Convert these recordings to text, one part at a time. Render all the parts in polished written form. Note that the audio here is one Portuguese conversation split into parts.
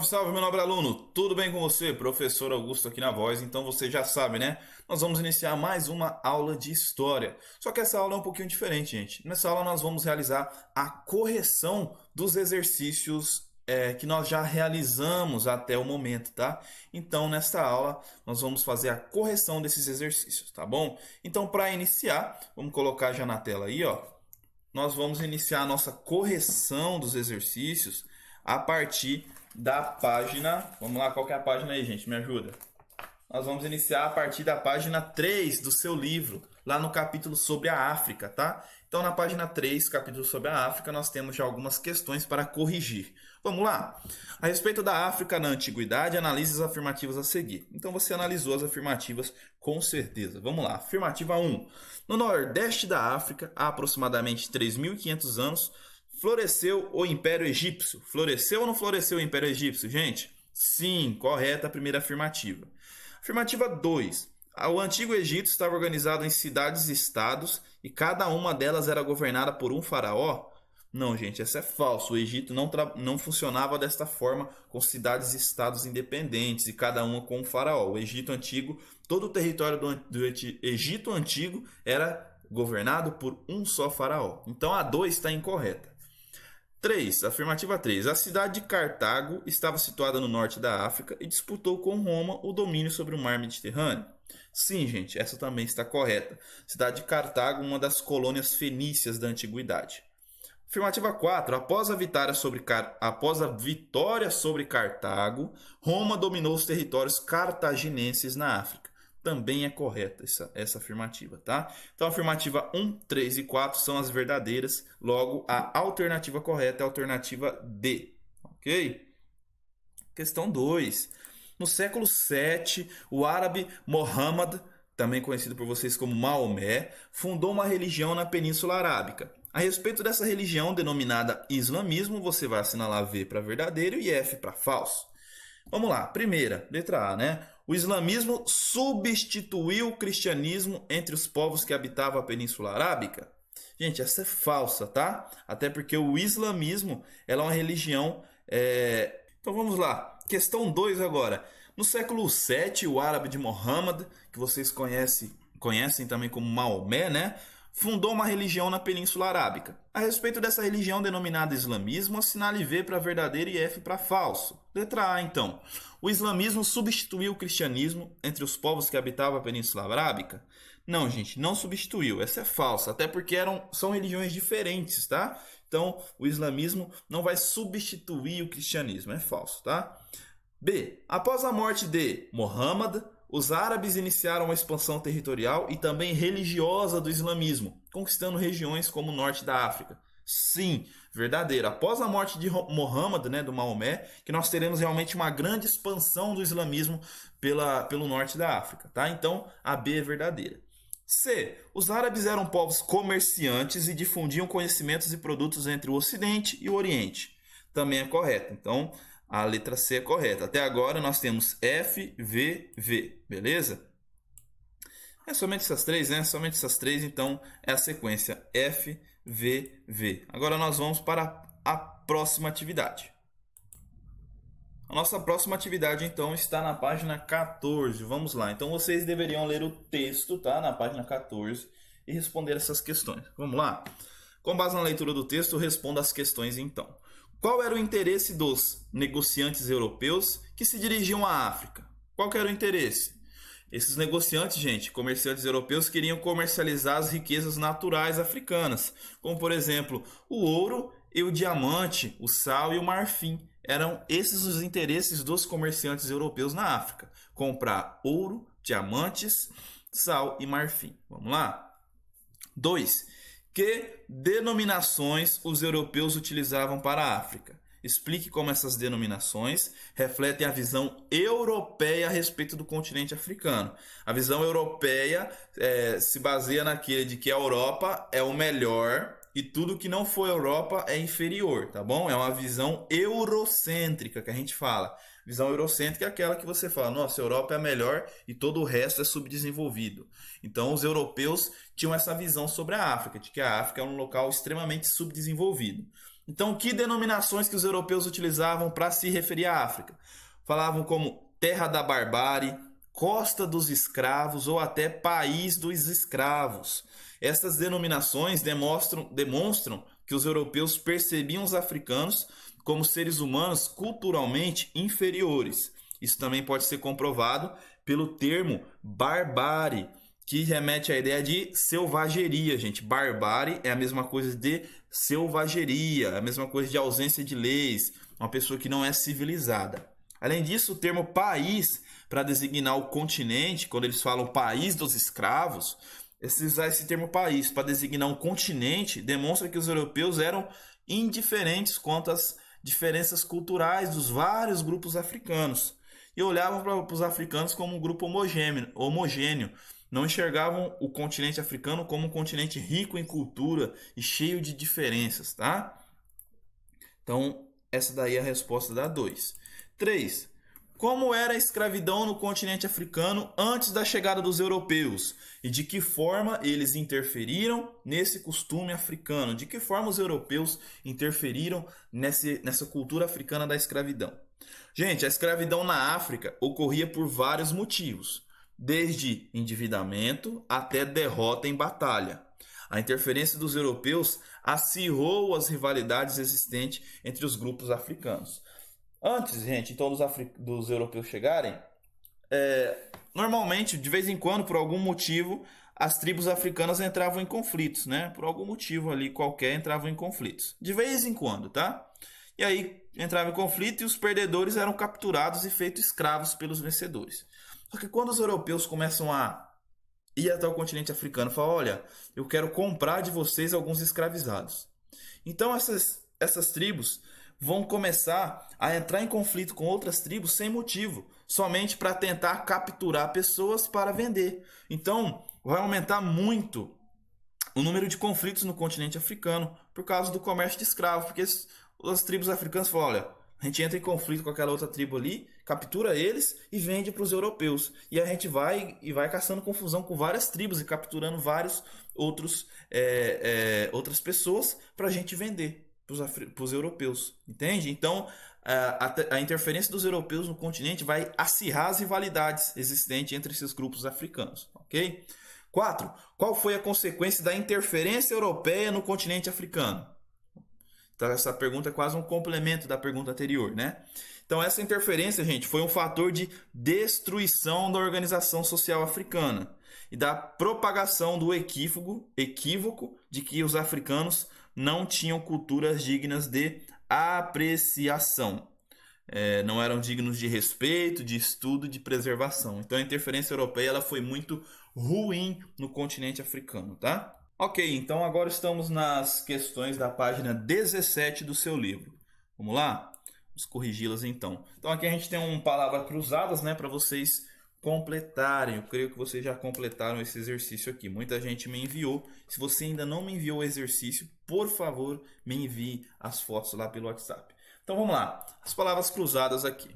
salve, meu nobre aluno! Tudo bem com você? Professor Augusto aqui na voz, então você já sabe, né? Nós vamos iniciar mais uma aula de História. Só que essa aula é um pouquinho diferente, gente. Nessa aula nós vamos realizar a correção dos exercícios que nós já realizamos até o momento, tá? Então, nesta aula, nós vamos fazer a correção desses exercícios, tá bom? Então, para iniciar, vamos colocar já na tela aí, ó. Nós vamos iniciar a nossa correção dos exercícios a partir da página... Vamos lá, qual que é a página aí, gente? Me ajuda. Nós vamos iniciar a partir da página 3 do seu livro, lá no capítulo sobre a África, tá? Então, na página 3, capítulo sobre a África, nós temos já algumas questões para corrigir. Vamos lá? A respeito da África na Antiguidade, analise as afirmativas a seguir. Então, você analisou as afirmativas com certeza. Vamos lá. Afirmativa 1. No nordeste da África, há aproximadamente 3.500 anos, floresceu o Império Egípcio. Floresceu ou não floresceu o Império Egípcio, gente? Sim, correta a primeira afirmativa. Afirmativa 2. O Antigo Egito estava organizado em cidades e estados e cada uma delas era governada por um faraó? Não, gente, essa é falso. O Egito não funcionava desta forma, com cidades e estados independentes e cada uma com um faraó. O Egito Antigo, todo o território do Egito Antigo era governado por um só faraó. Então a 2 está incorreta. 3. Afirmativa 3. A cidade de Cartago estava situada no norte da África e disputou com Roma o domínio sobre o mar Mediterrâneo. Sim, gente, essa também está correta. Cidade de Cartago, uma das colônias fenícias da antiguidade. Afirmativa 4. Após a vitória sobre Cartago, Roma dominou os territórios cartaginenses na África. Também é correta essa afirmativa, tá? Então, a afirmativa 1, 3 e 4 são as verdadeiras. Logo, a alternativa correta é a alternativa D. Ok? Questão 2. No século VII, o árabe Muhammad, também conhecido por vocês como Maomé, fundou uma religião na Península Arábica. A respeito dessa religião, denominada islamismo, você vai assinalar V para verdadeiro e F para falso. Vamos lá. Primeira, letra A, né? O islamismo substituiu o cristianismo entre os povos que habitavam a Península Arábica? Gente, essa é falsa, tá? Até porque o islamismo ela é uma religião... Então vamos lá. Questão 2 agora. No século VII, o árabe de Muhammad, que vocês conhecem também como Maomé, né? Fundou uma religião na Península Arábica. A respeito dessa religião denominada islamismo, assinale V para verdadeiro e F para falso. Letra A, então. O islamismo substituiu o cristianismo entre os povos que habitavam a Península Arábica? Não, gente, não substituiu. Essa é falsa, até porque são religiões diferentes, tá? Então, o islamismo não vai substituir o cristianismo. É falso, tá? B. Após a morte de Muhammad, os árabes iniciaram uma expansão territorial e também religiosa do islamismo, conquistando regiões como o norte da África. Sim, verdadeiro. Após a morte de Muhammad, né, do Maomé, que nós teremos realmente uma grande expansão do islamismo pelo norte da África. Tá? Então, a B é verdadeira. C. Os árabes eram povos comerciantes e difundiam conhecimentos e produtos entre o Ocidente e o Oriente. Também é correto. Então, a letra C é correta. Até agora nós temos F, V, V. Beleza? É somente essas três, né? Somente essas três, então é a sequência F, V, V. Agora nós vamos para a próxima atividade. A nossa próxima atividade, então, está na página 14. Vamos lá. Então, vocês deveriam ler o texto, tá? Na página 14 e responder essas questões. Vamos lá? Com base na leitura do texto, responda as questões, então. Qual era o interesse dos negociantes europeus que se dirigiam à África? Qual que era o interesse? Esses negociantes, gente, comerciantes europeus, queriam comercializar as riquezas naturais africanas, como, por exemplo, o ouro e o diamante, o sal e o marfim. Eram esses os interesses dos comerciantes europeus na África. Comprar ouro, diamantes, sal e marfim. Vamos lá? 2. Que denominações os europeus utilizavam para a África? Explique como essas denominações refletem a visão europeia a respeito do continente africano. A visão europeia se baseia naquele de que a Europa é o melhor e tudo que não for Europa é inferior, tá bom? É uma visão eurocêntrica que a gente fala. Visão eurocêntrica é aquela que você fala, nossa, a Europa é a melhor e todo o resto é subdesenvolvido. Então, os europeus tinham essa visão sobre a África, de que a África é um local extremamente subdesenvolvido. Então, que denominações que os europeus utilizavam para se referir à África? Falavam como terra da barbárie, costa dos escravos ou até país dos escravos. Essas denominações demonstram que os europeus percebiam os africanos como seres humanos culturalmente inferiores. Isso também pode ser comprovado pelo termo barbárie, que remete à ideia de selvageria, gente. Barbárie é a mesma coisa de selvageria, é a mesma coisa de ausência de leis, uma pessoa que não é civilizada. Além disso, o termo país, para designar o continente, quando eles falam país dos escravos, usar esse termo país para designar um continente demonstra que os europeus eram indiferentes quanto às diferenças culturais dos vários grupos africanos e olhavam para os africanos como um grupo homogêneo. Não enxergavam o continente africano como um continente rico em cultura e cheio de diferenças, tá? Então, essa daí é a resposta da 2. 3. Como era a escravidão no continente africano antes da chegada dos europeus? E de que forma eles interferiram nesse costume africano? De que forma os europeus interferiram nessa cultura africana da escravidão? Gente, a escravidão na África ocorria por vários motivos, desde endividamento até derrota em batalha. A interferência dos europeus acirrou as rivalidades existentes entre os grupos africanos. Antes, gente, então dos europeus chegarem, normalmente, de vez em quando, por algum motivo, as tribos africanas entravam em conflitos, né? Por algum motivo ali qualquer entravam em conflitos. De vez em quando, tá? E aí entrava em conflito e os perdedores eram capturados e feitos escravos pelos vencedores. Só que quando os europeus começam a ir até o continente africano e falam, olha, eu quero comprar de vocês alguns escravizados. Então essas tribos vão começar a entrar em conflito com outras tribos sem motivo, somente para tentar capturar pessoas para vender. Então vai aumentar muito o número de conflitos no continente africano por causa do comércio de escravos, porque as tribos africanas falam, olha, a gente entra em conflito com aquela outra tribo ali, captura eles e vende para os europeus. E a gente vai caçando confusão com várias tribos e capturando vários outras pessoas para a gente vender para os europeus. Entende? Então, a interferência dos europeus no continente vai acirrar as rivalidades existentes entre esses grupos africanos. Ok? 4. Qual foi a consequência da interferência europeia no continente africano? Então, essa pergunta é quase um complemento da pergunta anterior, né? Então, essa interferência, gente, foi um fator de destruição da organização social africana e da propagação do equívoco de que os africanos não tinham culturas dignas de apreciação. Não eram dignos de respeito, de estudo, de preservação. Então, a interferência europeia ela foi muito ruim no continente africano, tá? Ok, então agora estamos nas questões da página 17 do seu livro. Vamos lá? Vamos corrigi-las então. Então aqui a gente tem palavras cruzadas, né, para vocês completarem. Eu creio que vocês já completaram esse exercício aqui. Muita gente me enviou. Se você ainda não me enviou o exercício, por favor, me envie as fotos lá pelo WhatsApp. Então vamos lá. As palavras cruzadas aqui.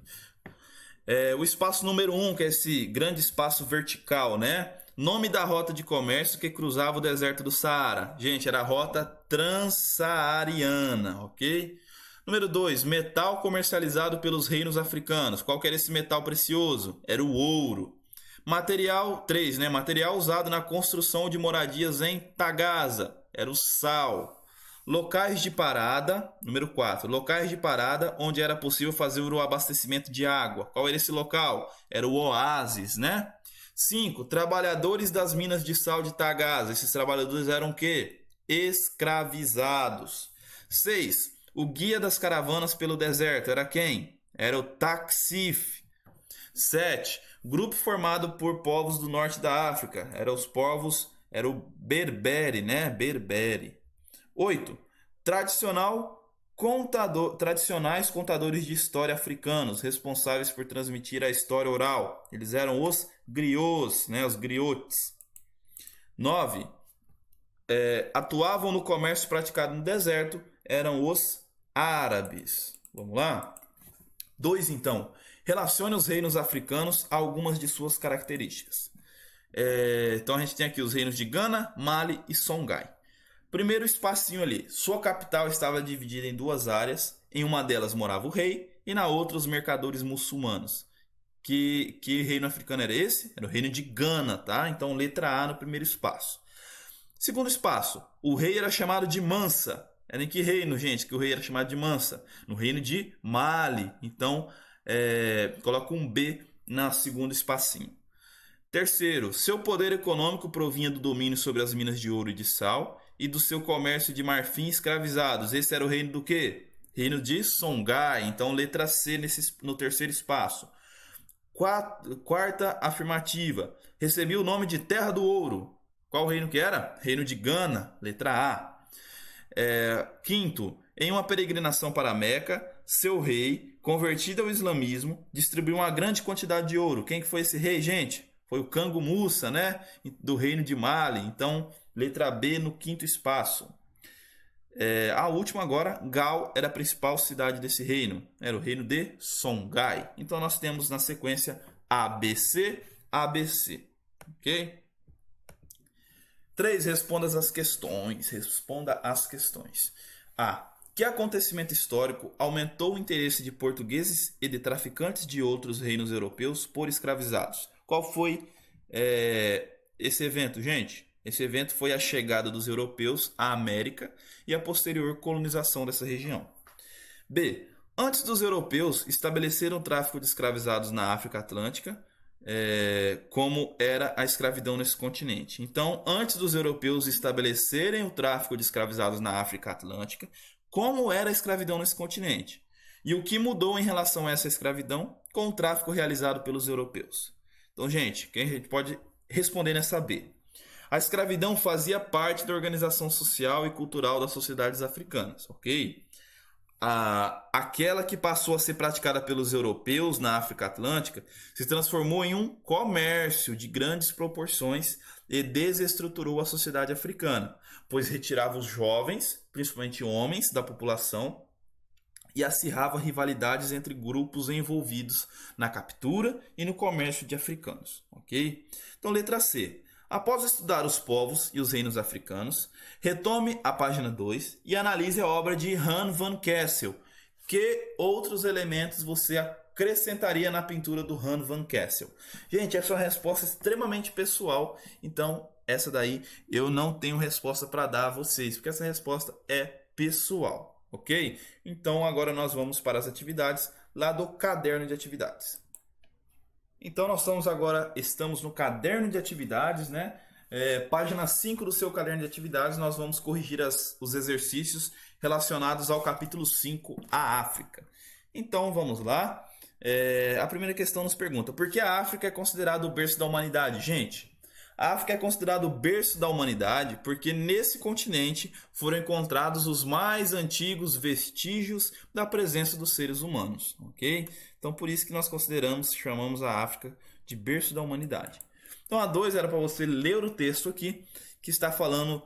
O espaço número 1, que é esse grande espaço vertical, né? Nome da rota de comércio que cruzava o deserto do Saara. Gente, era a rota transsaariana, ok? Número 2, metal comercializado pelos reinos africanos. Qual que era esse metal precioso? Era o ouro. Material 3, né? Material usado na construção de moradias em Tagaza. Era o sal. Locais de parada. Número 4, locais de parada onde era possível fazer o abastecimento de água. Qual era esse local? Era o oásis, né? 5. Trabalhadores das minas de sal de Tagaza. Esses trabalhadores eram o quê? Escravizados. 6. O guia das caravanas pelo deserto era quem? Era o Taxif. 7. Grupo formado por povos do norte da África. Era o Berbere, né? Berbere. 8. Tradicionais contadores de história africanos, responsáveis por transmitir a história oral. Eles eram os griots, né? Os griotes. 9. Atuavam no comércio praticado no deserto, eram os árabes. Vamos lá? 2, então. Relacione os reinos africanos a algumas de suas características. Então a gente tem aqui os reinos de Gana, Mali e Songhai. Primeiro espacinho ali. Sua capital estava dividida em duas áreas. Em uma delas morava o rei e na outra os mercadores muçulmanos. Que reino africano era esse? Era o reino de Gana, tá? Então, letra A no primeiro espaço. Segundo espaço, o rei era chamado de Mansa. Era em que reino, gente, que o rei era chamado de Mansa? No reino de Mali. Então, coloca um B no segundo espacinho. Terceiro, seu poder econômico provinha do domínio sobre as minas de ouro e de sal e do seu comércio de marfim escravizados. Esse era o reino do quê? Reino de Songhai. Então, letra C no terceiro espaço. Quarta afirmativa. Recebia o nome de Terra do Ouro. Qual reino que era? Reino de Gana, letra A. Quinto, em uma peregrinação para Meca, seu rei, convertido ao islamismo, distribuiu uma grande quantidade de ouro. Quem que foi esse rei, gente? Foi o Kango Musa, né? Do reino de Mali. Então, letra B no quinto espaço. A última agora, Gal era a principal cidade desse reino. Era o reino de Songhai. Então, nós temos na sequência ABC, ABC. Ok? 3. Responda as questões. Responda as questões. A. Que acontecimento histórico aumentou o interesse de portugueses e de traficantes de outros reinos europeus por escravizados? Qual foi esse evento, gente? Esse evento foi a chegada dos europeus à América e a posterior colonização dessa região. B. Antes dos europeus, estabeleceram o tráfico de escravizados na África Atlântica, como era a escravidão nesse continente. Então, antes dos europeus estabelecerem o tráfico de escravizados na África Atlântica, como era a escravidão nesse continente? E o que mudou em relação a essa escravidão com o tráfico realizado pelos europeus? Então, gente, quem a gente pode responder nessa B? A escravidão fazia parte da organização social e cultural das sociedades africanas, ok? Aquela que passou a ser praticada pelos europeus na África Atlântica se transformou em um comércio de grandes proporções e desestruturou a sociedade africana, pois retirava os jovens, principalmente homens, da população e acirrava rivalidades entre grupos envolvidos na captura e no comércio de africanos, ok? Então, letra C. Após estudar os povos e os reinos africanos, retome a página 2 e analise a obra de Han van Kessel. Que outros elementos você acrescentaria na pintura do Han van Kessel? Gente, essa é uma resposta extremamente pessoal, então essa daí eu não tenho resposta para dar a vocês, porque essa resposta é pessoal, ok? Então agora nós vamos para as atividades lá do caderno de atividades. Então, nós estamos no caderno de atividades, né? Página 5 do seu caderno de atividades, nós vamos corrigir os exercícios relacionados ao capítulo 5, a África. Então, vamos lá. A primeira questão nos pergunta, por que a África é considerada o berço da humanidade? Gente, a África é considerada o berço da humanidade porque nesse continente foram encontrados os mais antigos vestígios da presença dos seres humanos, ok? Então, por isso que nós chamamos a África de berço da humanidade. Então, a 2 era para você ler o texto aqui, que está falando...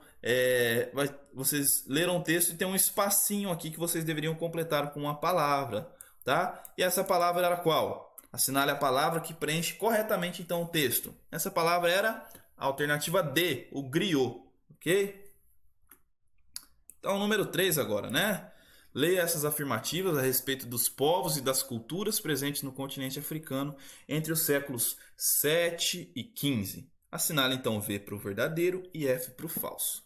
vocês leram o texto e tem um espacinho aqui que vocês deveriam completar com uma palavra, tá? E essa palavra era qual? Assinale a palavra que preenche corretamente, então, o texto. Essa palavra era a alternativa D, o griot, ok? Então, número 3 agora, né? Leia essas afirmativas a respeito dos povos e das culturas presentes no continente africano entre os séculos 7 e 15. Assinale então V para o verdadeiro e F para o falso.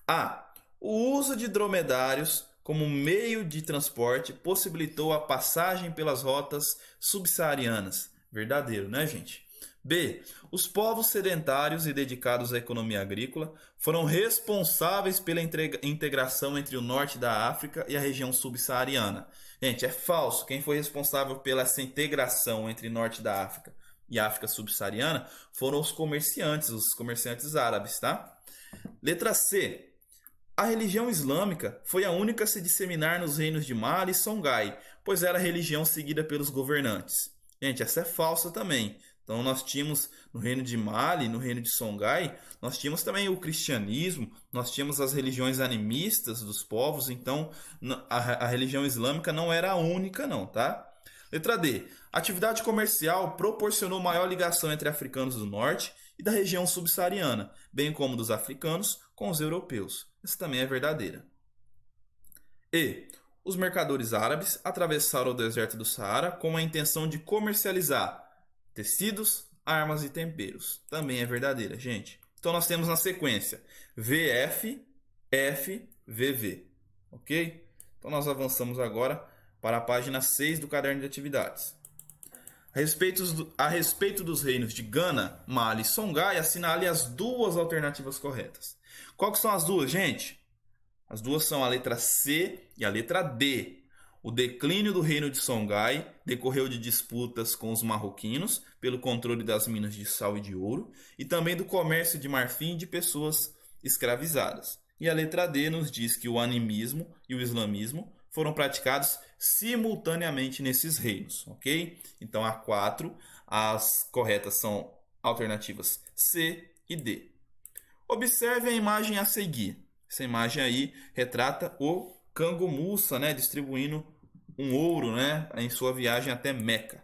A. O uso de dromedários como meio de transporte possibilitou a passagem pelas rotas subsaarianas. Verdadeiro, né, gente? B. Os povos sedentários e dedicados à economia agrícola foram responsáveis pela integração entre o norte da África e a região subsaariana. Gente, é falso. Quem foi responsável pela essa integração entre o norte da África e a África subsaariana foram os comerciantes árabes, tá? Letra C. A religião islâmica foi a única a se disseminar nos reinos de Mali e Songhai, pois era a religião seguida pelos governantes. Gente, essa é falsa também. Então, nós tínhamos no reino de Mali, no reino de Songhai, nós tínhamos também o cristianismo, nós tínhamos as religiões animistas dos povos, então a religião islâmica não era a única não, tá? Letra D. A atividade comercial proporcionou maior ligação entre africanos do norte e da região subsaariana, bem como dos africanos com os europeus. Essa também é verdadeira. E os mercadores árabes atravessaram o deserto do Saara com a intenção de comercializar tecidos, armas e temperos. Também é verdadeira, gente. Então nós temos na sequência VF, F, VV. Ok? Então nós avançamos agora para a página 6 do caderno de atividades. A respeito dos reinos de Gana, Mali e Songhai, assinale as duas alternativas corretas. Qual que são as duas, gente? As duas são a letra C e a letra D. O declínio do reino de Songhai decorreu de disputas com os marroquinos pelo controle das minas de sal e de ouro e também do comércio de marfim e de pessoas escravizadas. E a letra D nos diz que o animismo e o islamismo foram praticados simultaneamente nesses reinos, ok? Então, a 4, as corretas são alternativas C e D. Observe a imagem a seguir. Essa imagem aí retrata o Kango Musa, né, distribuindo um ouro, né, em sua viagem até Meca.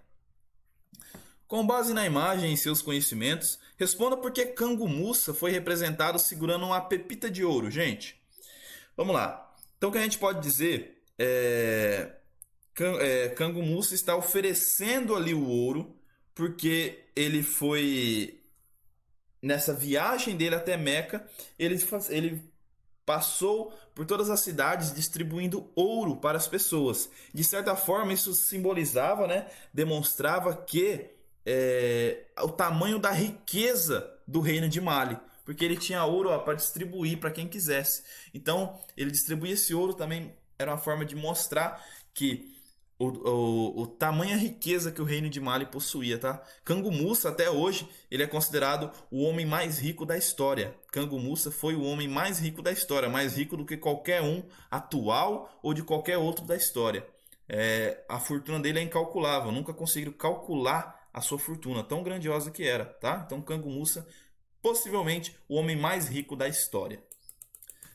Com base na imagem e em seus conhecimentos, responda por que Kango Musa foi representado segurando uma pepita de ouro, gente. Vamos lá. Então, o que a gente pode dizer Kango Musa está oferecendo ali o ouro porque ele foi nessa viagem dele até Meca, ele passou por todas as cidades distribuindo ouro para as pessoas. De certa forma, isso simbolizava, né, demonstrava que o tamanho da riqueza do reino de Mali, porque ele tinha ouro para distribuir para quem quisesse. Então, ele distribuía esse ouro também, era uma forma de mostrar que o tamanha riqueza que o reino de Mali possuía, tá? Kango Musa, até hoje, ele é considerado o homem mais rico da história. Kango Musa foi o homem mais rico da história, mais rico do que qualquer um atual ou de qualquer outro da história. A fortuna dele é incalculável, nunca conseguiram calcular a sua fortuna, tão grandiosa que era, tá? Então, Kango Musa, possivelmente o homem mais rico da história.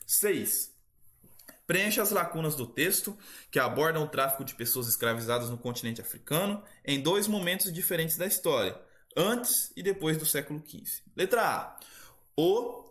6. Preencha as lacunas do texto que abordam o tráfico de pessoas escravizadas no continente africano em dois momentos diferentes da história, antes e depois do século XV. Letra A. O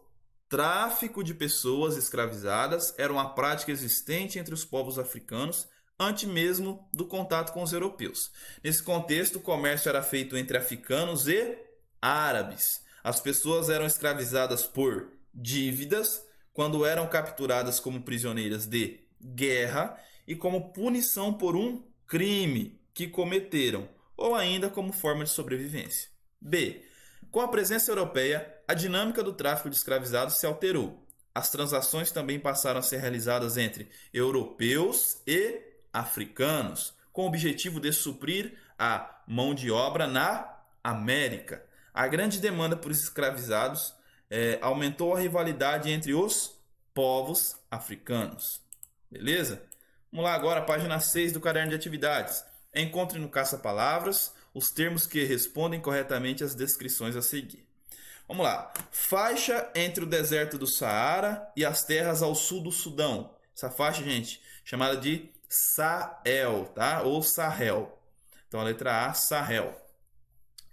tráfico de pessoas escravizadas era uma prática existente entre os povos africanos antes mesmo do contato com os europeus. Nesse contexto, o comércio era feito entre africanos e árabes. As pessoas eram escravizadas por dívidas, quando eram capturadas como prisioneiras de guerra e como punição por um crime que cometeram, ou ainda como forma de sobrevivência. B. Com a presença europeia, a dinâmica do tráfico de escravizados se alterou. As transações também passaram a ser realizadas entre europeus e africanos, com o objetivo de suprir a mão de obra na América. A grande demanda por escravizados aumentou a rivalidade entre os povos africanos. Beleza? Vamos lá agora, página 6 do caderno de atividades. Encontre no caça-palavras os termos que respondem corretamente às descrições a seguir. Vamos lá. Faixa entre o deserto do Saara e as terras ao sul do Sudão. Essa faixa, gente, chamada de Sahel, tá? Ou Sahel. Então, a letra A, Sahel.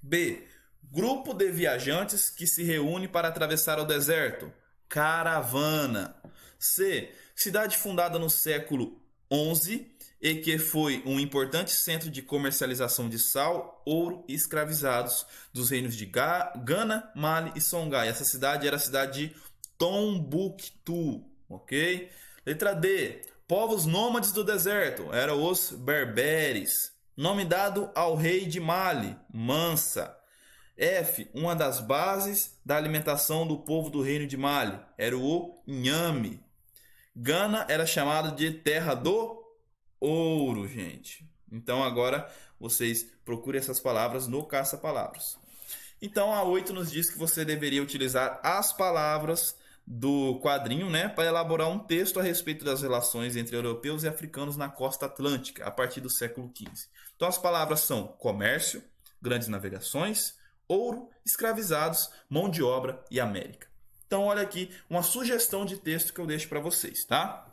B. Grupo de viajantes que se reúne para atravessar o deserto. Caravana. C. Cidade fundada no século XI e que foi um importante centro de comercialização de sal, ouro e escravizados dos reinos de Gana, Mali e Songhai. Essa cidade era a cidade de Tombouctou, ok? Letra D. Povos nômades do deserto eram os berberes. Nome dado ao rei de Mali, Mansa. F. Uma das bases da alimentação do povo do reino de Mali era o inhame. Gana era chamado de terra do ouro, gente. Então agora vocês procurem essas palavras no caça-palavras. Então a 8 nos diz que você deveria utilizar as palavras do quadrinho, né, para elaborar um texto a respeito das relações entre europeus e africanos na costa atlântica a partir do século XV. Então as palavras são comércio, grandes navegações, ouro, escravizados, mão de obra e América. Então olha aqui uma sugestão de texto que eu deixo para vocês, tá?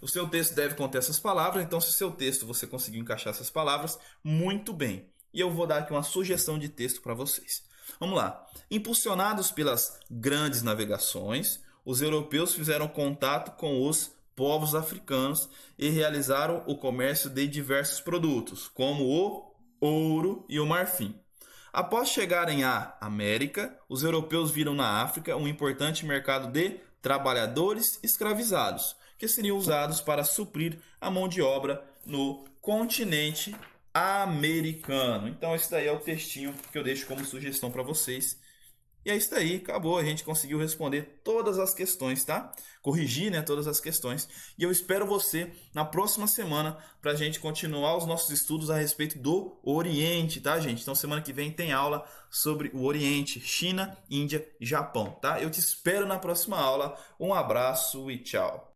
O seu texto deve conter essas palavras, então se o seu texto você conseguir encaixar essas palavras, muito bem. E eu vou dar aqui uma sugestão de texto para vocês. Vamos lá. Impulsionados pelas grandes navegações, os europeus fizeram contato com os povos africanos e realizaram o comércio de diversos produtos, como o ouro e o marfim. Após chegarem à América, os europeus viram na África um importante mercado de trabalhadores escravizados, que seriam usados para suprir a mão de obra no continente americano. Então, esse daí é o textinho que eu deixo como sugestão para vocês. E é isso daí, acabou. A gente conseguiu responder todas as questões, tá? Corrigir, né, todas as questões. E eu espero você na próxima semana para a gente continuar os nossos estudos a respeito do Oriente, tá, gente? Então, semana que vem tem aula sobre o Oriente, China, Índia e Japão, tá? Eu te espero na próxima aula. Um abraço e tchau.